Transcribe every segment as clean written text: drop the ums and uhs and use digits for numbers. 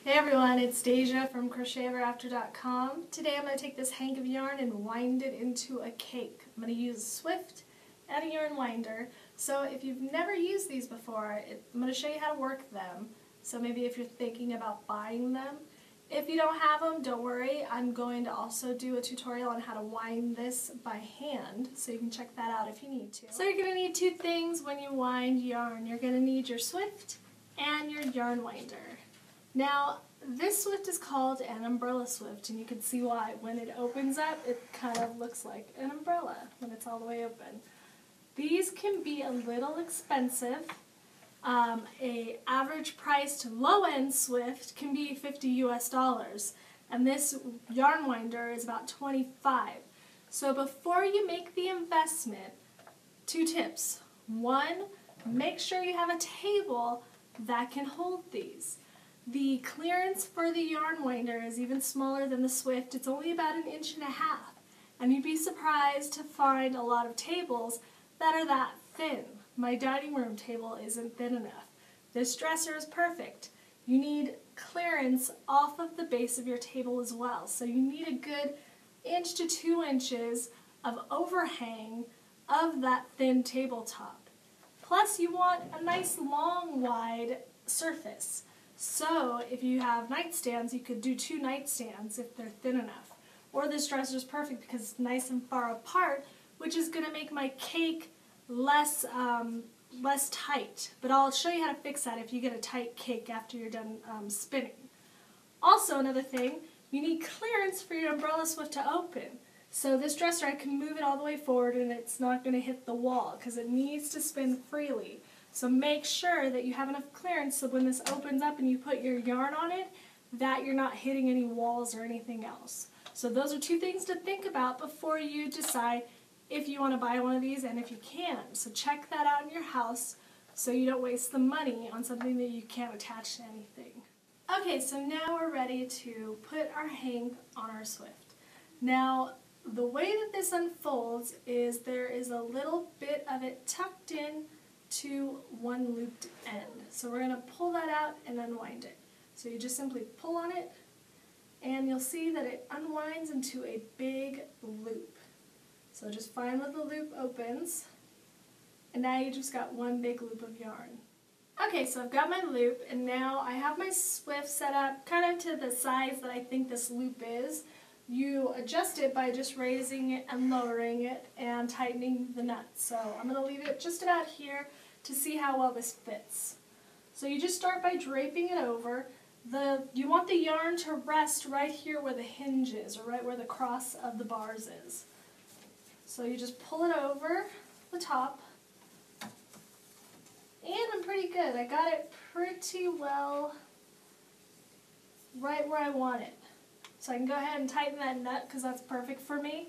Hey everyone, it's Deja from CrochetEverAfter.com. Today I'm going to take this hank of yarn and wind it into a cake. I'm going to use Swift and a yarn winder. So if you've never used these before, I'm going to show you how to work them. So maybe if you're thinking about buying them. If you don't have them, don't worry. I'm going to also do a tutorial on how to wind this by hand, so you can check that out if you need to. So you're going to need two things when you wind yarn. You're going to need your Swift and your yarn winder. Now, this Swift is called an umbrella Swift, and you can see why. When it opens up, it kind of looks like an umbrella when it's all the way open. These can be a little expensive. A average priced low-end Swift can be $50 US, and this yarn winder is about $25. So before you make the investment, two tips. One, make sure you have a table that can hold these. The clearance for the yarn winder is even smaller than the Swift. It's only about 1.5 inches, and you'd be surprised to find a lot of tables that are that thin. My dining room table isn't thin enough. This dresser is perfect. You need clearance off of the base of your table as well, so you need a good 1 to 2 inches of overhang of that thin tabletop. Plus you want a nice long wide surface. So if you have nightstands, you could do 2 nightstands if they're thin enough. Or this dresser is perfect because it's nice and far apart, which is going to make my cake less tight. But I'll show you how to fix that if you get a tight cake after you're done spinning. Also, another thing, you need clearance for your umbrella Swift to open. So this dresser, I can move it all the way forward and it's not going to hit the wall because it needs to spin freely. So make sure that you have enough clearance so when this opens up and you put your yarn on it, that you're not hitting any walls or anything else. So those are two things to think about before you decide if you want to buy one of these and if you can. So check that out in your house so you don't waste the money on something that you can't attach to anything. Okay, so now we're ready to put our hank on our Swift. Now, the way that this unfolds is there is a little bit of it tucked in to one looped end. So we're going to pull that out and unwind it. So you just simply pull on it and you'll see that it unwinds into a big loop. So just find where the loop opens, and now you just got one big loop of yarn. Okay, so I've got my loop, and now I have my Swift set up kind of to the size that I think this loop is. You adjust it by just raising it and lowering it and tightening the nuts. So I'm going to leave it just about here to see how well this fits. So you just start by draping it over. You want the yarn to rest right here where the hinge is, or right where the cross of the bars is. So you just pull it over the top, and I'm pretty good. I got it pretty well right where I want it. So I can go ahead and tighten that nut because that's perfect for me.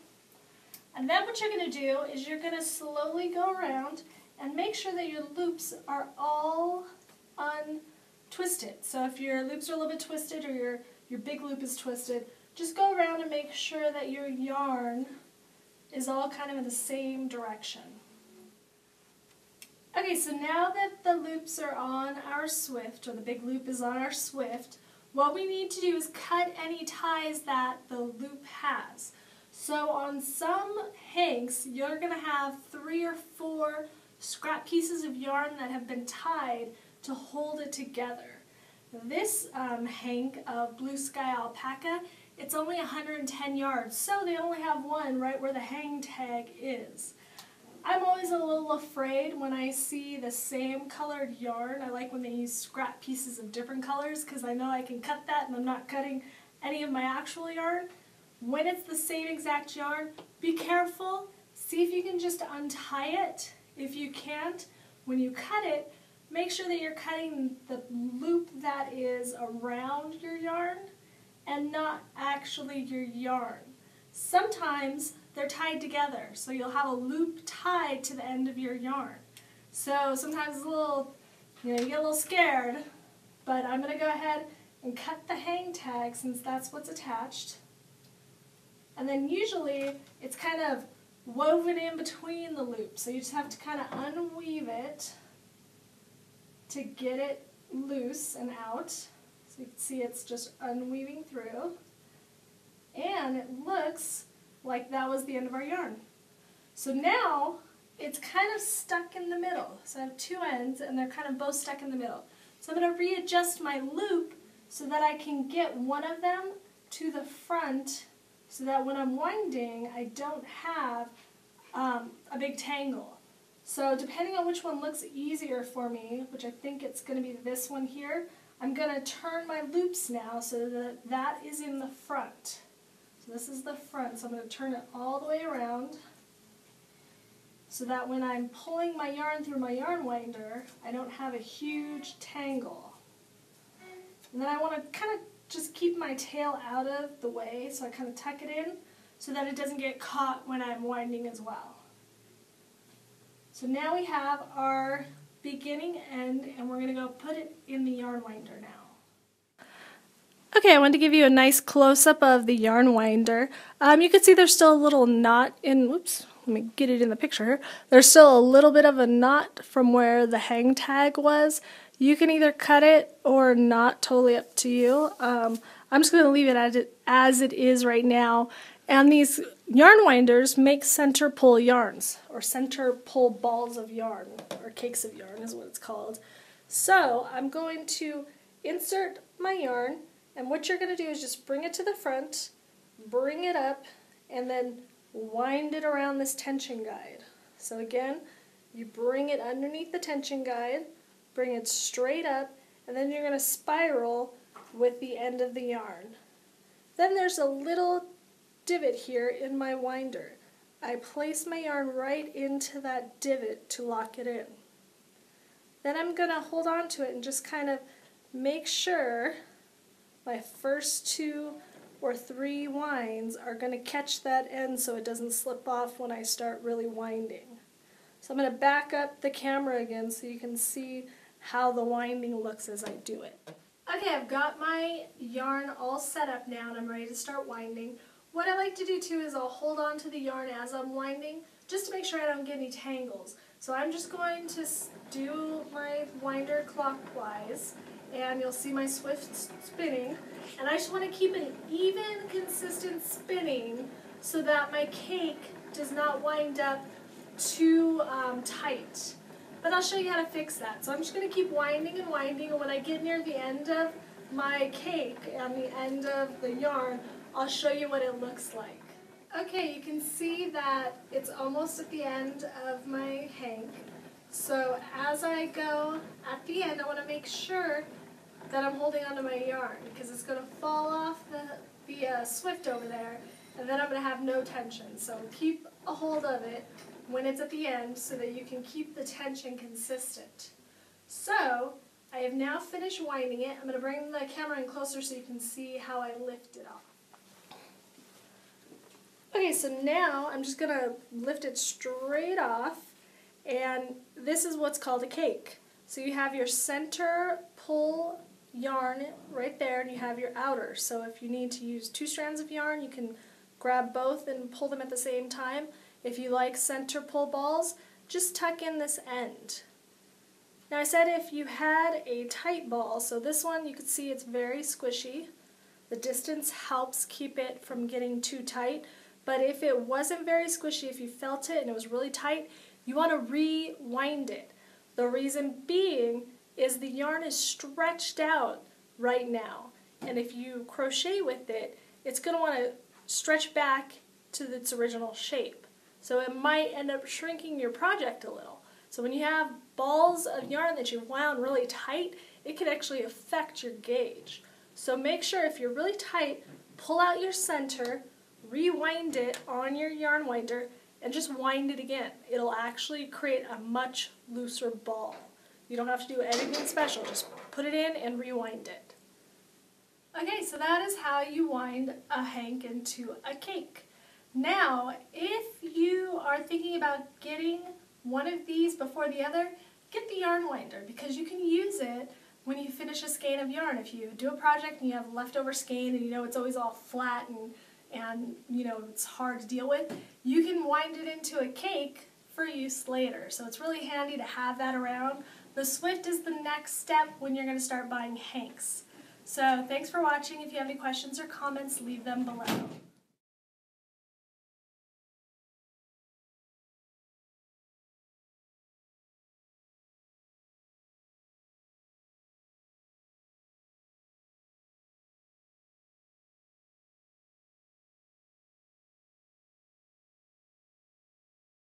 And then what you're going to do is you're going to slowly go around and make sure that your loops are all untwisted. So if your loops are a little bit twisted or your big loop is twisted, just go around and make sure that your yarn is all kind of in the same direction. Okay, so now that the loops are on our Swift, or the big loop is on our Swift, what we need to do is cut any ties that the loop has. So on some hanks, you're going to have 3 or 4 scrap pieces of yarn that have been tied to hold it together. This hank of Blue Sky Alpaca, it's only 110 yards, so they only have one right where the hang tag is. I'm always a little afraid when I see the same colored yarn. I like when they use scrap pieces of different colors because I know I can cut that and I'm not cutting any of my actual yarn. When it's the same exact yarn, be careful. See if you can just untie it. If you can't, when you cut it, make sure that you're cutting the loop that is around your yarn and not actually your yarn. Sometimes they're tied together, so you'll have a loop tied to the end of your yarn. So sometimes it's a little, you get a little scared, but I'm going to go ahead and cut the hang tag since that's what's attached. And then usually it's kind of woven in between the loops, so you just have to kind of unweave it to get it loose and out. So you can see it's just unweaving through. And it looks like that was the end of our yarn. So now it's kind of stuck in the middle. So I have two ends and they're kind of both stuck in the middle. So I'm going to readjust my loop so that I can get one of them to the front so that when I'm winding I don't have a big tangle. So depending on which one looks easier for me, which I think it's going to be this one here, I'm going to turn my loops now so that that is in the front. So this is the front, so I'm going to turn it all the way around so that when I'm pulling my yarn through my yarn winder, I don't have a huge tangle. And then I want to kind of just keep my tail out of the way, so I kind of tuck it in so that it doesn't get caught when I'm winding as well. So now we have our beginning end, and we're going to go put it in the yarn winder now. Okay, I wanted to give you a nice close-up of the yarn winder. You can see there's still a little knot in, whoops, let me get it in the picture here. There's still a little bit of a knot from where the hang tag was. You can either cut it or not, totally up to you. I'm just going to leave it as it is right now. And these yarn winders make center pull yarns, or center pull balls of yarn, or cakes of yarn is what it's called. So I'm going to insert my yarn, and what you're going to do is just bring it to the front, bring it up, and then wind it around this tension guide. So again, you bring it underneath the tension guide, bring it straight up, and then you're going to spiral with the end of the yarn. Then there's a little divot here in my winder. I place my yarn right into that divot to lock it in. Then I'm going to hold on to it and just kind of make sure my first 2 or 3 winds are going to catch that end so it doesn't slip off when I start really winding. So I'm going to back up the camera again so you can see how the winding looks as I do it. Okay, I've got my yarn all set up now and I'm ready to start winding. What I like to do too is I'll hold on to the yarn as I'm winding just to make sure I don't get any tangles. So I'm just going to do my winder clockwise and you'll see my swift spinning. And I just want to keep an even, consistent spinning so that my cake does not wind up too tight. But I'll show you how to fix that. So I'm just going to keep winding and winding, and when I get near the end of my cake and the end of the yarn, I'll show you what it looks like. Okay, you can see that it's almost at the end of my hank. So as I go at the end, I want to make sure that I'm holding onto my yarn because it's going to fall off the swift over there, and then I'm going to have no tension. So keep a hold of it when it's at the end so that you can keep the tension consistent. So I have now finished winding it. I'm going to bring the camera in closer so you can see how I lift it off. Okay, so now I'm just going to lift it straight off, and this is what's called a cake. So you have your center pull yarn right there, and you have your outer. So if you need to use 2 strands of yarn, you can grab both and pull them at the same time. If you like center pull balls, just tuck in this end. Now I said if you had a tight ball, so this one you can see it's very squishy. The distance helps keep it from getting too tight. But if it wasn't very squishy, if you felt it and it was really tight, you want to rewind it. The reason being is the yarn is stretched out right now. And if you crochet with it, it's going to want to stretch back to its original shape. So it might end up shrinking your project a little. So when you have balls of yarn that you've wound really tight, it can actually affect your gauge. So make sure if you're really tight, pull out your center, rewind it on your yarn winder, and just wind it again. It'll actually create a much looser ball. You don't have to do anything special, just put it in and rewind it. Okay, so that is how you wind a hank into a cake. Now, if you are thinking about getting one of these before the other, get the yarn winder because you can use it when you finish a skein of yarn. If you do a project and you have leftover skein and you know it's always all flat and you know it's hard to deal with, you can wind it into a cake for use later. So it's really handy to have that around. The swift is the next step when you're going to start buying hanks. So thanks for watching. If you have any questions or comments, leave them below.